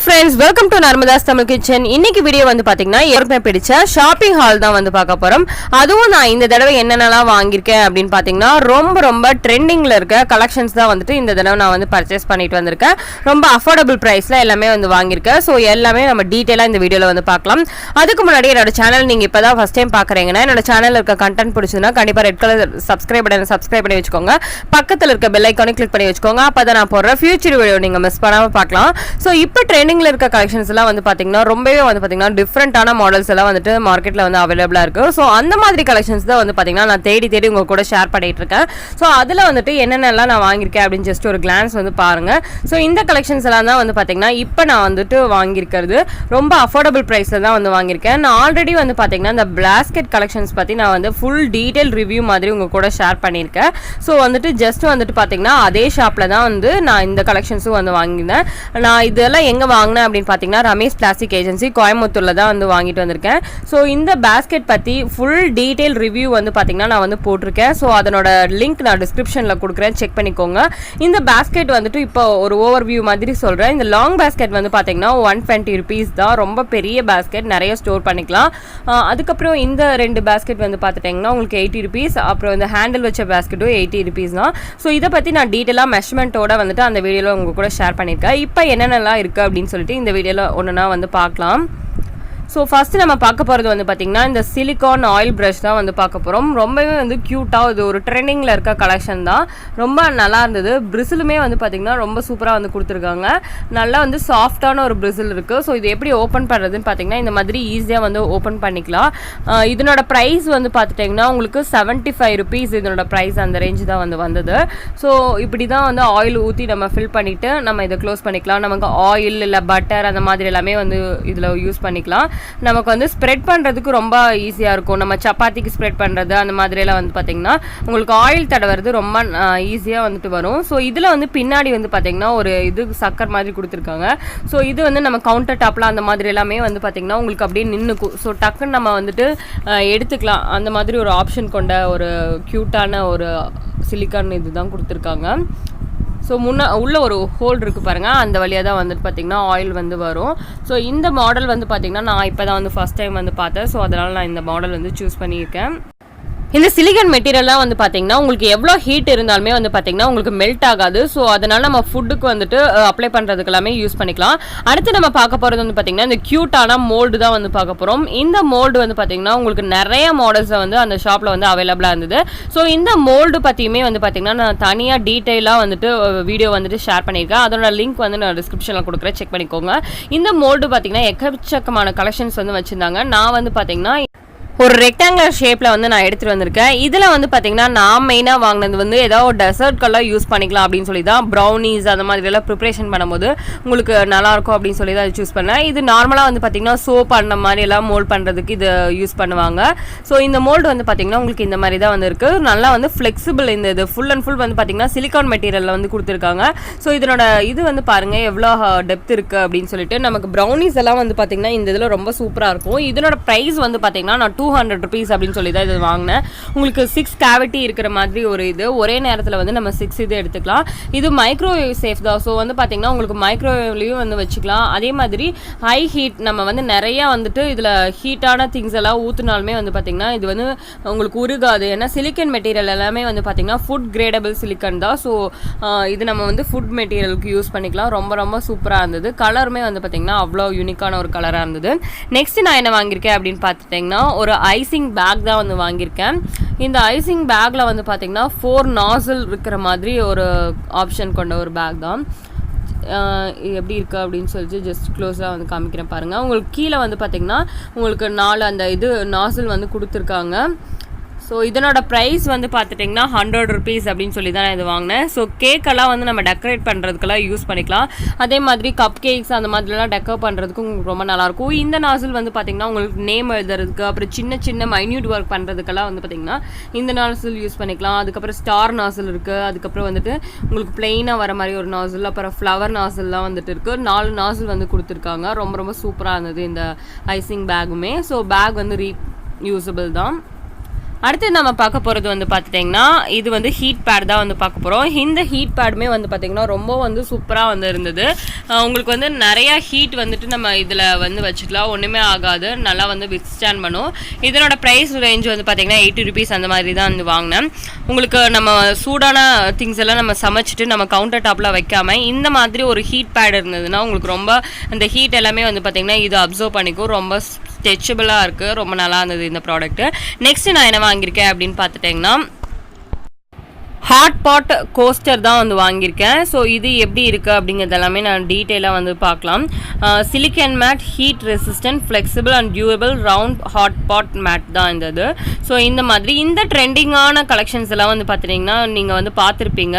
friends, welcome to Narmada's Tamil Kitchen. இன்னைக்கு video வந்து பாத்தீங்கன்னா ஏற்கனவே பிடிச்ச ஷாப்பிங் ஹால் தான் வந்து பார்க்க போறோம். அதுவும் நான் இந்த தடவை என்னென்னலாம் வாங்கியிருக்கேன் அப்படின்னு பாத்தீங்கன்னா ரொம்ப ட்ரெண்டிங்ல இருக்க கலெக்ஷன்ஸ் தான் வந்துட்டு இந்த தடவை நான் வந்து பர்ச்சேஸ் பண்ணிட்டு வந்திருக்கேன். ரொம்ப அஃபோர்டபுள் பிரைஸ்ல எல்லாமே வந்து வாங்கியிருக்கேன். ஸோ எல்லாமே நம்ம டீட்டெயிலாக இந்த வீடியோவில் வந்து பார்க்கலாம். அதுக்கு முன்னாடி என்னோட சேனல் நீங்கள் இப்போ தான் ஃபஸ்ட் டைம் பார்க்குறீங்கன்னா என்னோட சேனலில் இருக்க கண்டென்ட் பிடிச்சதுன்னா கண்டிப்பாக ரெட் கலர் சப்ஸ்கிரைப் பண்ணி வச்சுக்கோங்க. பக்கத்தில் இருக்க பெல் ஐக்கானை கிளிக் பண்ணி வச்சுக்கோங்க. அப்போ தான் நான் போடுற ஃபியூச்சர் வீடியோ நீங்கள் மிஸ் பண்ணாமல் பார்க்கலாம். ஸோ இப்போ ட்ரெண்டிங்ல இருக்க கலெக்ஷன்ஸ் எல்லாம் வந்து பாத்தீங்கன்னா ரொம்பவே வந்து பாத்தீங்கன்னா டிஃப்ரெண்டான மாடல்ஸ் எல்லாம் வந்துட்டு மார்க்கெட்ல வந்து அவைலபிளா இருக்கு. ஸோ அந்த மாதிரி கலெக்ஷன்ஸ் தான் வந்து பாத்தீங்கன்னா நான் தேடி உங்க கூட ஷேர் பண்ணிட்டு இருக்கேன். ஸோ அதுல வந்துட்டு என்னென்னலாம் நான் வாங்கியிருக்கேன் அப்படின்னு ஜஸ்ட் ஒரு கிளான்ஸ் வந்து பாருங்க. ஸோ இந்த கலெக்ஷன்ஸ் எல்லாம் தான் வந்து பாத்தீங்கன்னா இப்போ நான் வந்துட்டு வாங்கியிருக்கிறது ரொம்ப அஃபோர்டபுள் பிரைஸ்ல தான் வந்து வாங்கியிருக்கேன். நான் ஆல்ரெடி வந்து பாத்தீங்கன்னா இந்த பிளாஸ்கெட் கலெக்ஷன்ஸ் பத்தி நான் வந்து ஃபுல் டீடைல் ரிவ்யூ மாதிரி உங்க கூட ஷேர் பண்ணியிருக்கேன். ஸோ வந்துட்டு ஜஸ்ட் வந்துட்டு பாத்தீங்கன்னா அதே ஷாப்ல தான் வந்து நான் இந்த கலெக்ஷன்ஸும் வந்து வாங்கியிருந்தேன். நான் இதெல்லாம் எங்க வாங்கினேன் அப்படின்னு பார்த்தீங்கன்னா ரமேஷ் பிளாஸ்டிக் ஏஜென்சி கோயம்புத்தூர்ல தான் வந்து வாங்கிட்டு வந்திருக்கேன். ஸோ இந்த பேஸ்கெட் பற்றி ஃபுல் டீடைல் ரிவ்யூ வந்து பார்த்தீங்கன்னா நான் வந்து போட்டிருக்கேன். ஸோ அதனோட லிங்க் நான் டிஸ்கிரிப்ஷனில் கொடுக்குறேன், செக் பண்ணிக்கோங்க. இந்த பேஸ்கெட் வந்துட்டு இப்போ ஒரு ஓவர் வியூ மாதிரி சொல்கிறேன். இந்த லாங் பேஸ்கெட் வந்து பார்த்தீங்கன்னா 120 rupees தான். ரொம்ப பெரிய பேஸ்கெட், நிறைய ஸ்டோர் பண்ணிக்கலாம். அதுக்கப்புறம் இந்த ரெண்டு பேஸ்கெட் வந்து பார்த்துட்டிங்கன்னா உங்களுக்கு 80 rupees. அப்புறம் இந்த ஹேண்டில் வச்ச பேஸ்கெட்டும் 80 rupees தான். ஸோ இதை பற்றி நான் டீட்டெயிலாக மெஷர்மெண்ட்டோட வந்துட்டு அந்த வீடியோவில் உங்க கூட ஷேர் பண்ணியிருக்கேன். இப்போ என்னென்னலாம் இருக்குது அப்படின்னு சொல்லிட்டு இந்த வீடியோவில் ஒன்றுனா வந்து பார்க்கலாம். ஸோ ஃபஸ்ட்டு நம்ம பார்க்க போகிறது வந்து பார்த்திங்கன்னா இந்த சிலிகான் ஆயில் ப்ரஷ் தான் வந்து பார்க்க போகிறோம். ரொம்பவே வந்து க்யூட்டாக இது ஒரு ட்ரெண்டிங்கில் இருக்க கலெக்ஷன் தான். ரொம்ப நல்லா இருந்தது. பிரிசிலுமே வந்து பார்த்திங்கன்னா ரொம்ப சூப்பராக வந்து கொடுத்துருக்காங்க. நல்லா வந்து சாஃப்டான ஒரு பிரிசில் இருக்குது. ஸோ இது எப்படி ஓப்பன் பண்ணுறதுன்னு பார்த்திங்கன்னா இந்த மாதிரி ஈஸியாக வந்து ஓப்பன் பண்ணிக்கலாம். இதனோட ப்ரைஸ் வந்து பார்த்துட்டிங்கன்னா உங்களுக்கு 75 rupees இதனோட ப்ரைஸ், அந்த ரேஞ்சு தான் வந்து வந்தது. ஸோ இப்படி தான் வந்து ஆயில் ஊற்றி நம்ம ஃபில் பண்ணிவிட்டு நம்ம இதை க்ளோஸ் பண்ணிக்கலாம். நமக்கு ஆயில் இல்லை பட்டர் அந்த மாதிரி எல்லாமே வந்து இதில் யூஸ் பண்ணிக்கலாம். நமக்கு வந்து ஸ்ப்ரெட் பண்ணுறதுக்கு ரொம்ப ஈஸியாக இருக்கும். நம்ம சப்பாத்திக்கு ஸ்ப்ரெட் பண்ணுறது அந்த மாதிரியெல்லாம் வந்து பார்த்திங்கன்னா உங்களுக்கு ஆயில் தடவுறது ரொம்ப ஈஸியாக வந்துட்டு வரும். ஸோ இதில் வந்து பின்னாடி வந்து பார்த்திங்கன்னா ஒரு இது சக்கர் மாதிரி கொடுத்துருக்காங்க. ஸோ இது வந்து நம்ம கவுண்டர் டாப்பில் அந்த மாதிரி எல்லாமே வந்து பார்த்திங்கன்னா உங்களுக்கு அப்படியே நின்றுக்கும். ஸோ டக்குன்னு நம்ம வந்துட்டு எடுத்துக்கலாம். அந்த மாதிரி ஒரு ஆப்ஷன் கொண்ட ஒரு க்யூட்டான ஒரு சிலிக்கான் இது தான் கொடுத்துருக்காங்க. ஸோ உள்ள ஒரு ஹோல் இருக்குது பாருங்கள், அந்த வழியாக தான் வந்துட்டு பார்த்திங்கன்னா ஆயில் வந்து வரும். ஸோ இந்த மாடல் வந்து பார்த்திங்கன்னா நான் இப்போ தான் வந்து ஃபஸ்ட் டைம் வந்து பார்த்தேன். ஸோ அதனால் நான் இந்த மாடல் வந்து சூஸ் பண்ணியிருக்கேன். இந்த சிலிகான் மெட்டீரியல்லாம் வந்து பார்த்தீங்கன்னா உங்களுக்கு எவ்வளோ ஹீட் இருந்தாலுமே வந்து பார்த்தீங்கன்னா உங்களுக்கு மெல்ட் ஆகாது. ஸோ அதனால் நம்ம ஃபுட்டுக்கு வந்துட்டு அப்ளை பண்ணுறதுக்கு எல்லாமே யூஸ் பண்ணிக்கலாம். அடுத்து நம்ம பார்க்க போகிறது வந்து பார்த்தீங்கன்னா இந்த க்யூட்டான மோல்டு தான் வந்து பார்க்க போகிறோம். இந்த மோல்டு வந்து பார்த்தீங்கன்னா உங்களுக்கு நிறைய மாடல்ஸை வந்து அந்த ஷாப்பில் வந்து அவைலபிளாக இருந்தது. ஸோ இந்த மோல்டு பற்றியுமே வந்து பார்த்தீங்கன்னா நான் தனியாக டீட்டெயிலாக வந்துட்டு வீடியோ வந்துட்டு ஷேர் பண்ணியிருக்கேன். அதோட லிங்க் வந்து நான் டிஸ்கிரிப்ஷனில் கொடுக்குறேன், செக் பண்ணிக்கோங்க. இந்த மோல்டு பார்த்தீங்கன்னா எக்கச்சக்கமான கலெக்ஷன்ஸ் வந்து வச்சுருந்தாங்க. நான் வந்து பார்த்தீங்கன்னா ஒரு ரெக்டாங்குலர் ஷேப்பில் வந்து நான் எடுத்துகிட்டு வந்திருக்கேன். இதில் வந்து பார்த்தீங்கன்னா நான் மெயினாக வாங்கினது வந்து ஏதாவது ஒரு டெசர்ட்கெல்லாம் யூஸ் பண்ணிக்கலாம் அப்படின்னு சொல்லி தான், ப்ரௌனிஸ் அந்த மாதிரியெல்லாம் ப்ரிப்ரேஷன் பண்ணும்போது உங்களுக்கு நல்லாயிருக்கும் அப்படின்னு சொல்லி தான் சூஸ் பண்ணேன். இது நார்மலாக வந்து பார்த்தீங்கன்னா சோப் அந்த மாதிரி எல்லாம் மோல்ட் பண்ணுறதுக்கு இது யூஸ் பண்ணுவாங்க. ஸோ இந்த மோல்டு வந்து பார்த்தீங்கன்னா உங்களுக்கு இந்த மாதிரி தான் வந்து இருக்குது. நல்லா வந்து ஃப்ளெக்சிபிள். இந்த இது ஃபுல் அண்ட் ஃபுல் வந்து பார்த்தீங்கன்னா சிலிகான் மெட்டீரியலில் வந்து கொடுத்துருக்காங்க. ஸோ இதனோட இது வந்து பாருங்கள் எவ்வளோ டெப்த் இருக்குது அப்படின்னு சொல்லிட்டு. நமக்கு ப்ரௌனிஸ் எல்லாம் வந்து பார்த்தீங்கன்னா இந்த இதில் ரொம்ப சூப்பராக இருக்கும். இதனோட ப்ரைஸ் வந்து பார்த்தீங்கன்னா நான் 200 rupees அப்படின்னு சொல்லி தான் இது வாங்கினேன். உங்களுக்கு 6 கேவிட்டி இருக்கிற மாதிரி ஒரு இது, ஒரே நேரத்தில் வந்து நம்ம 6 இது எடுத்துக்கலாம். இது மைக்ரோவேவ் சேஃப் தான். ஸோ வந்து பார்த்தீங்கன்னா உங்களுக்கு மைக்ரோவேவ்லையும் வந்து வச்சுக்கலாம். அதே மாதிரி ஹை ஹீட் நம்ம வந்து நிறையா வந்துட்டு இதில் ஹீட்டான திங்ஸ் எல்லாம் ஊற்றினாலுமே வந்து பார்த்தீங்கன்னா இது வந்து உங்களுக்கு உருகாது. ஏன்னா சிலிக்கன் மெட்டீரியல் எல்லாமே வந்து பார்த்தீங்கன்னா ஃபுட் கிரேடபிள் சிலிக்கன் தான். ஸோ இது நம்ம வந்து ஃபுட் மெட்டீரியலுக்கு யூஸ் பண்ணிக்கலாம். ரொம்ப சூப்பராக இருந்தது. கலருமே வந்து பார்த்தீங்கன்னா அவ்வளோ யூனிக்கான ஒரு கலராக இருந்தது. நெக்ஸ்ட் நான் என்ன வாங்கியிருக்கேன் அப்படின்னு பார்த்துட்டிங்கன்னா ஒரு ஐசிங் பேக் தான் வந்து வாங்கியிருக்கேன். இந்த ஐசிங் பேக்கில் வந்து பார்த்திங்கன்னா 4 நாசில் இருக்கிற மாதிரி ஒரு ஆப்ஷன் கொண்ட ஒரு பேக் தான். எப்படி இருக்குது அப்படின்னு சொல்லிட்டு ஜஸ்ட் க்ளோஸாக வந்து காமிக்கிறேன் பாருங்கள். உங்களுக்கு கீழே வந்து பார்த்திங்கன்னா உங்களுக்கு 4 அந்த இது நாசில் வந்து கொடுத்துருக்காங்க. ஸோ இதனோட ப்ரைஸ் வந்து பார்த்துட்டிங்கன்னா 100 rupees அப்படின்னு சொல்லி தான் நான் இது வாங்கினேன். ஸோ கேக்கெல்லாம் வந்து நம்ம டெக்கரேட் பண்ணுறதுக்கெல்லாம் யூஸ் பண்ணிக்கலாம். அதே மாதிரி கப் கேக்ஸ் அந்த மாதிரிலாம் டெக்கர் பண்ணுறதுக்கு உங்களுக்கு ரொம்ப நல்லாயிருக்கும். இந்த நாசில் வந்து பார்த்திங்கன்னா உங்களுக்கு நேம் எழுதுறதுக்கு, அப்புறம் சின்ன மைன்யூட் ஒர்க் பண்ணுறதுக்கெல்லாம் வந்து பார்த்திங்கன்னா இந்த நாசில் யூஸ் பண்ணிக்கலாம். அதுக்கப்புறம் ஸ்டார் நாசில் இருக்குது. அதுக்கப்புறம் வந்துட்டு உங்களுக்கு பிளெயினாக வர மாதிரி ஒரு நாசில், அப்புறம் ஃப்ளவர் நாசில்லாம் வந்துட்டு இருக்குது. 4 நாசில் வந்து கொடுத்துருக்காங்க. ரொம்ப சூப்பராக இருந்தது இந்த ஐசிங் பேக்குமே. ஸோ பேக் வந்து ரீயூசபிள் தான். அடுத்து நம்ம பார்க்க போகிறது வந்து பார்த்துட்டிங்கன்னா இது வந்து ஹீட் பேட் தான் வந்து பார்க்க போகிறோம். இந்த ஹீட் பேடுமே வந்து பார்த்திங்கன்னா ரொம்ப வந்து சூப்பராக வந்து இருந்தது. உங்களுக்கு வந்து நிறையா ஹீட் வந்துட்டு நம்ம இதில் வந்து வச்சுக்கலாம், ஒன்றுமே ஆகாது, நல்லா வந்து வித்ஸ்டாண்ட் பண்ணும். இதனோட ப்ரைஸ் ரேஞ்ச் வந்து பார்த்திங்கன்னா 80 ருபீஸ் அந்த மாதிரி தான் வந்து வாங்கினேன். உங்களுக்கு நம்ம சூடான திங்ஸ் எல்லாம் நம்ம சமைச்சிட்டு நம்ம கவுண்டர் டாப்பில் வைக்காமல் இந்த மாதிரி ஒரு ஹீட் பேட் இருந்ததுன்னா உங்களுக்கு ரொம்ப அந்த ஹீட் எல்லாமே வந்து பார்த்திங்கன்னா இது அப்சர்வ் பண்ணிக்கும். ரொம்ப ஸ்ட்ரெச்சபிளாக இருக்குது, ரொம்ப நல்லா இருந்தது இந்த ப்ராடக்ட்டு. நெக்ஸ்ட்டு நான் என்ன வாங்கியிருக்கேன் அப்படின்னு பார்த்துட்டிங்கன்னா ஹாட் பாட் கோஸ்டர் தான் வந்து வாங்கியிருக்கேன். ஸோ இது எப்படி இருக்குது அப்படிங்கிறது எல்லாமே நான் டீட்டெயிலாக வந்து பார்க்கலாம். Silicon mat, heat resistant, flexible and durable round hot pot mat தான் இந்த இது. ஸோ இந்த மாதிரி இந்த ட்ரெண்டிங்கான கலெக்ஷன்ஸ் எல்லாம் வந்து பார்த்தீங்கன்னா நீங்கள் வந்து பார்த்துருப்பீங்க.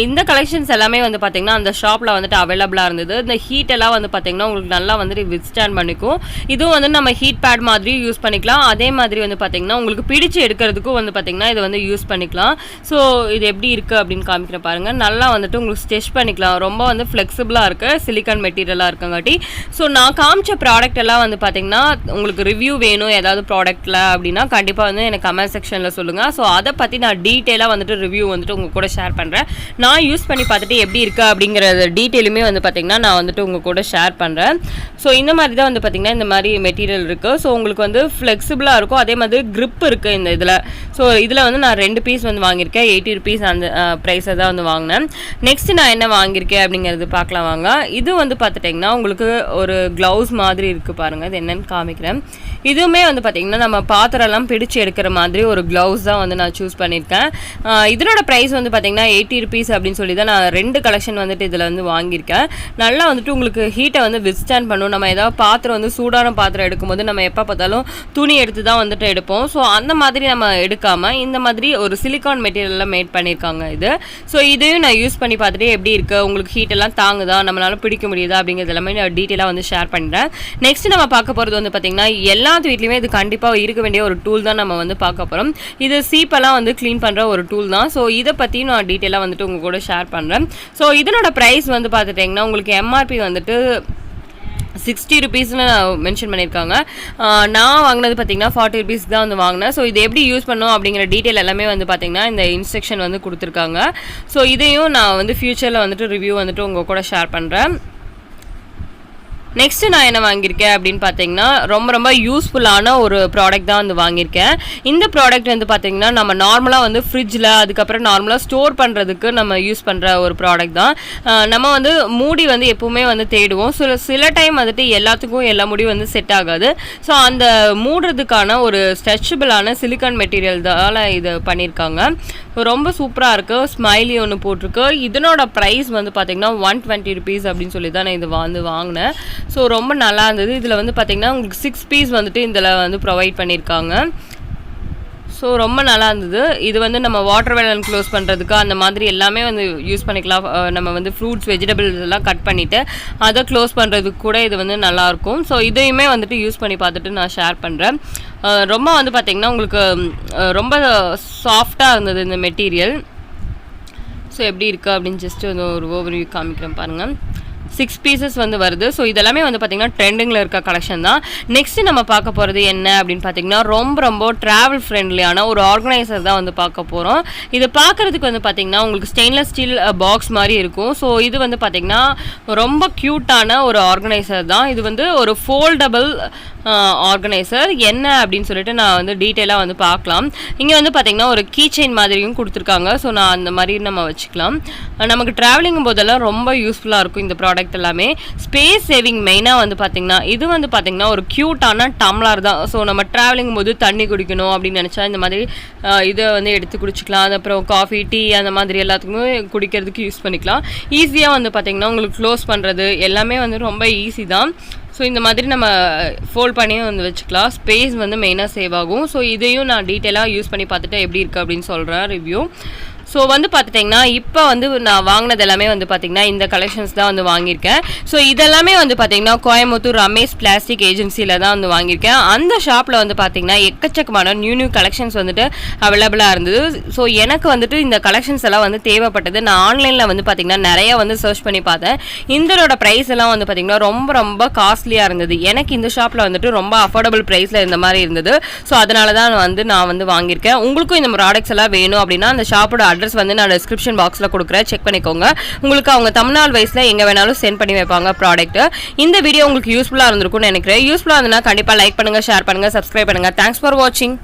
இந்த கலெக்ஷன்ஸ் எல்லாமே வந்து பார்த்தீங்கன்னா அந்த ஷாப்பில் வந்துட்டு அவைலபிளாக இருந்தது. இந்த ஹீட் எல்லாம் வந்து பார்த்தீங்கன்னா உங்களுக்கு நல்லா வந்துட்டு வித்ஸ்டாண்ட் பண்ணிக்கும். இதுவும் வந்து நம்ம ஹீட் பேட் மாதிரி யூஸ் பண்ணிக்கலாம். அதே மாதிரி வந்து பார்த்தீங்கன்னா உங்களுக்கு பிடிச்சி எடுக்கிறதுக்கும் வந்து பார்த்தீங்கன்னா இதை வந்து யூஸ் பண்ணிக்கலாம். ஸோ இது எப்படி இருக்குது அப்படின்னு காமிக்கிற பாருங்கள். நல்லா வந்துட்டு உங்களுக்கு ஸ்டிச் பண்ணிக்கலாம். ரொம்ப வந்து ஃப்ளெக்சிபிளாக இருக்குது, சிலிக்கான் மெட்டீரியலாக இருக்கங்காட்டி. ஸோ நான் காமிச்ச ப்ராடக்ட் எல்லாம் வந்து பார்த்தீங்கன்னா உங்களுக்கு ரிவ்யூ வேணும் ஏதாவது ப்ராடக்ட்டில் அப்படின்னா கண்டிப்பாக வந்து எனக்கு கமெண்ட் செக்ஷனில் சொல்லுங்கள். ஸோ அதை பற்றி நான் டீட்டெயிலாக வந்துட்டு ரிவ்யூ வந்துட்டு உங்கள் கூட ஷேர் பண்ணுறேன். நான் யூஸ் பண்ணி பார்த்துட்டு எப்படி இருக்குது அப்படிங்கிற டீட்டெயிலுமே வந்து பார்த்திங்கன்னா நான் வந்துட்டு உங்கள் கூட ஷேர் பண்ணுறேன். ஸோ இந்த மாதிரி தான் வந்து பார்த்திங்கன்னா இந்த மாதிரி மெட்டீரியல் இருக்குது. ஸோ உங்களுக்கு வந்து ஃப்ளெக்சிபிளாக இருக்கும், அதே மாதிரி க்ரிப் இருக்குது இந்த இதில். ஸோ இதில் வந்து நான் 2 பீஸ் வந்து வாங்கியிருக்கேன். 80 ருபீஸ் அந்த ப்ரைஸை தான் வந்து வாங்கினேன். நெக்ஸ்ட் நான் என்ன வாங்கியிருக்கேன் அப்படிங்கிறது பார்க்கலாம் வாங்க. இது வந்து பார்த்துட்டிங்கன்னா உங்களுக்கு ஒரு க்ளவுஸ் மாதிரி இருக்குது பாருங்கள். இது என்னென்னு காமிக்கிறேன். இதுவுமே வந்து பார்த்திங்கன்னா நம்ம பாத்திரம்லாம் பிடிச்சி எடுக்கிற மாதிரி ஒரு க்ளவுஸ் தான் வந்து நான் சூஸ் பண்ணியிருக்கேன். இதனோட ப்ரைஸ் வந்து பார்த்திங்கன்னா 80 ருபீஸ் அப்படின்னு சொல்லி தான் நான் 2 கலெக்ஷன் வந்துட்டு இதில் வந்து வாங்கியிருக்கேன். நல்லா வந்துட்டு உங்களுக்கு ஹீட்டை வந்து வித்ஸ்டாண்ட் பண்ணும். நம்ம ஏதாவது பாத்திரம் வந்து சூடான பாத்திரம் எடுக்கும்போது நம்ம எப்போ பார்த்தாலும் துணி எடுத்து தான் வந்துட்டு எடுப்போம். ஸோ அந்த மாதிரி நம்ம எடுக்காமல் இந்த மாதிரி ஒரு சிலிக்கான் மெட்டீரியலில் மேட் பண்ணியிருக்காங்க இது. ஸோ இதையும் நான் யூஸ் பண்ணி பார்த்துட்டு எப்படி இருக்குது, உங்களுக்கு ஹீட் எல்லாம் தாங்குதா, நம்மளால பிடிக்க முடியுதா அப்படிங்கிறது எல்லாமே நான் டீட்டெயிலாக வந்து ஷேர் பண்ணுறேன். நெக்ஸ்ட் நம்ம பார்க்க போகிறது வந்து பார்த்திங்கன்னா எல்லாத்து வீட்லையுமே இது கண்டிப்பாக இருக்க வேண்டிய ஒரு டூல் தான் நம்ம வந்து பார்க்க போகிறோம். இது சீப்பெல்லாம் வந்து க்ளீன் பண்ணுற ஒரு டூல் தான். ஸோ இதை பற்றியும் நான் டீட்டெயிலாக வந்துட்டு உங்கள் கூட ஷேர் பண்ணுறேன். ஸோ இதனோட ப்ரைஸ் வந்து பார்த்துட்டிங்கன்னா உங்களுக்கு எம்ஆர்பி வந்துட்டு 60 ருபீஸ்னு மென்ஷன் பண்ணியிருக்காங்க. நான் வாங்கினது பார்த்தீங்கன்னா 40 ருபீஸ் தான் வந்து வாங்கினேன். ஸோ இது எப்படி யூஸ் பண்ணோம் அப்படிங்கிற டீட்டெயில் எல்லாமே வந்து பார்த்தீங்கன்னா இந்த இன்ஸ்ட்ரக்ஷன் வந்து கொடுத்துருக்காங்க. ஸோ இதையும் நான் வந்து ஃப்யூச்சரில் வந்துட்டு ரிவ்யூ வந்துட்டு உங்கள் கூட ஷேர் பண்ணுறேன். நெக்ஸ்ட்டு நான் என்ன வாங்கியிருக்கேன் அப்படின்னு பார்த்தீங்கன்னா ரொம்ப யூஸ்ஃபுல்லான ஒரு ப்ராடக்ட் தான் வந்து வாங்கியிருக்கேன். இந்த ப்ராடக்ட் வந்து பார்த்தீங்கன்னா நம்ம நார்மலாக வந்து ஃப்ரிட்ஜில் அதுக்கப்புறம் நார்மலாக ஸ்டோர் பண்ணுறதுக்கு நம்ம யூஸ் பண்ணுற ஒரு ப்ராடக்ட் தான். நம்ம வந்து மூடி வந்து எப்போவுமே வந்து தேடுவோம். சில டைம் வந்துட்டு எல்லாத்துக்கும் எல்லா முடியும் வந்து செட் ஆகாது. ஸோ அந்த மூடுறதுக்கான ஒரு ஸ்ட்ரெச்சபிளான சிலிக்கான் மெட்டீரியல் தான் இது பண்ணியிருக்காங்க. ரொம்ப சூப்பராக இருக்குது. ஸ்மைலி ஒன்று போட்டிருக்கு. இதனோட ப்ரைஸ் வந்து பார்த்திங்கன்னா 120 ருபீஸ் அப்படின்னு சொல்லி தான் நான் இது வந்து வாங்கினேன். ஸோ ரொம்ப நல்லா இருந்தது. இதில் வந்து பார்த்திங்கன்னா உங்களுக்கு 6 பீஸ் வந்துட்டு இதில் வந்து ப்ரொவைட் பண்ணியிருக்காங்க. ஸோ ரொம்ப நல்லா இருந்தது. இது வந்து நம்ம வாட்டர் மெலன் க்ளோஸ் பண்ணுறதுக்கு அந்த மாதிரி எல்லாமே வந்து யூஸ் பண்ணிக்கலாம். நம்ம வந்து ஃப்ரூட்ஸ் வெஜிடபிள்ஸ் எல்லாம் கட் பண்ணிவிட்டு அதை க்ளோஸ் பண்ணுறதுக்கு கூட இது வந்து நல்லாயிருக்கும். ஸோ இதையுமே வந்துட்டு யூஸ் பண்ணி பார்த்துட்டு நான் ஷேர் பண்ணுறேன். ரொம்ப வந்து பார்த்திங்கன்னா உங்களுக்கு ரொம்ப சாஃப்டாக இருந்தது இந்த மெட்டீரியல். ஸோ எப்படி இருக்குது அப்படின்னு ஜஸ்ட்டு வந்து ஒரு ஓவர்வியூ காமிக்கிறேன் பாருங்கள். 6 பீசஸ் வந்து வருது. ஸோ இதெல்லாமே வந்து பார்த்திங்கன்னா ட்ரெண்டிங்கில் இருக்க கலெக்ஷன் தான். நெக்ஸ்ட்டு நம்ம பார்க்க போகிறது என்ன அப்படின்னு பார்த்திங்கன்னா ரொம்ப ட்ராவல் ஃப்ரெண்ட்லியான ஒரு ஆர்கனைசர் தான் வந்து பார்க்க போகிறோம். இது பார்க்குறதுக்கு வந்து பார்த்திங்கன்னா உங்களுக்கு ஸ்டெயின்லெஸ் ஸ்டீல் பாக்ஸ் மாதிரி இருக்கும். ஸோ இது வந்து பார்த்திங்கன்னா ரொம்ப க்யூட்டான ஒரு ஆர்கனைசர் தான். இது வந்து ஒரு ஃபோல்டபுள் ஆர்கனைசர் என்ன அப்படின்னு சொல்லிட்டு நான் வந்து டீட்டெயிலாக வந்து பார்க்கலாம். இங்கே வந்து பார்த்திங்கன்னா ஒரு கீ செயின் மாதிரியும் கொடுத்துருக்காங்க. ஸோ நான் அந்த மாதிரி நம்ம வச்சுக்கலாம். நமக்கு ட்ராவலிங்கும் போதெல்லாம் ரொம்ப யூஸ்ஃபுல்லாக இருக்கும் இந்த ப்ராடக்ட் எல்லாமே. ஸ்பேஸ் சேவிங் மெயினாக வந்து பார்த்திங்கன்னா இது வந்து பார்த்திங்கன்னா ஒரு க்யூட்டான டம்ளர் தான். ஸோ நம்ம ட்ராவலிங் போது தண்ணி குடிக்கணும் அப்படின்னு நினச்சா இந்த மாதிரி இதை வந்து எடுத்து குடிச்சிக்கலாம். அப்புறம் காஃபி, டீ அந்த மாதிரி எல்லாத்துக்குமே குடிக்கிறதுக்கு யூஸ் பண்ணிக்கலாம். ஈஸியாக வந்து பார்த்திங்கன்னா உங்களுக்கு க்ளோஸ் பண்ணுறது எல்லாமே வந்து ரொம்ப ஈஸி தான். ஸோ இந்த மாதிரி நம்ம ஃபோல்ட் பண்ணியும் வந்து வச்சுக்கலாம். ஸ்பேஸ் வந்து மெயினாக சேவ் ஆகும். ஸோ இதையும் நான் டீட்டெயிலாக யூஸ் பண்ணி பார்த்துட்டு எப்படி இருக்குது அப்படின்னு சொல்கிறேன் ரிவ்யூ. ஸோ வந்து பார்த்துட்டிங்கன்னா இப்போ வந்து நான் வாங்கினது எல்லாமே வந்து பார்த்திங்கன்னா இந்த கலெக்ஷன்ஸ் தான் வந்து வாங்கியிருக்கேன். ஸோ இதெல்லாமே வந்து பார்த்திங்கன்னா கோயம்புத்தூர் ரமேஷ் பிளாஸ்டிக் ஏஜென்சியில் தான் வந்து வாங்கியிருக்கேன். அந்த ஷாப்பில் வந்து பார்த்திங்கன்னா எக்கச்சக்கமான நியூ கலெக்ஷன்ஸ் வந்துட்டு அவைலபிளாக இருந்தது. ஸோ எனக்கு வந்துட்டு இந்த கலெக்ஷன்ஸ் எல்லாம் வந்து தேவைப்பட்டது. நான் ஆன்லைனில் வந்து பார்த்திங்கன்னா நிறைய வந்து சர்ச் பண்ணி பார்த்தேன். இதோட ப்ரைஸ் எல்லாம் வந்து பார்த்திங்கன்னா ரொம்ப ரொம்ப காஸ்ட்லியாக இருந்தது. எனக்கு இந்த ஷாப்பில் வந்துட்டு ரொம்ப அஃபோர்டபுள் ப்ரைஸில் இந்த மாதிரி இருந்தது. ஸோ அதனால தான் நான் வந்து வாங்கியிருக்கேன். உங்களுக்கும் இந்த ப்ராடக்ட்ஸ் எல்லாம் வேணும் அப்படின்னா அந்த ஷாப்போட அட்ரஸ் வந்து நான் டிஸ்கிரிப்ஷன் பாக்ஸில் கொடுக்குறேன், செக் பண்ணிக்கோங்க. உங்களுக்கு அவங்க தமிழ்நாடு வைஸில் எங்கே வேணாலும் சென்ட் பண்ணி வைப்பாங்க ப்ராடக்ட். இந்த வீடியோ உங்களுக்கு யூஸ்ஃபுல்லாக இருந்திருக்கும்னு நினைக்கிறேன். யூஸ்ஃபுல்லாக இருந்ததுன்னா கண்டிப்பாக லைக் பண்ணுங்கள், ஷேர் பண்ணுங்கள், சப்ஸ்கிரைப் பண்ணுங்கள். தேங்க்ஸ் ஃபார் வாட்சிங்.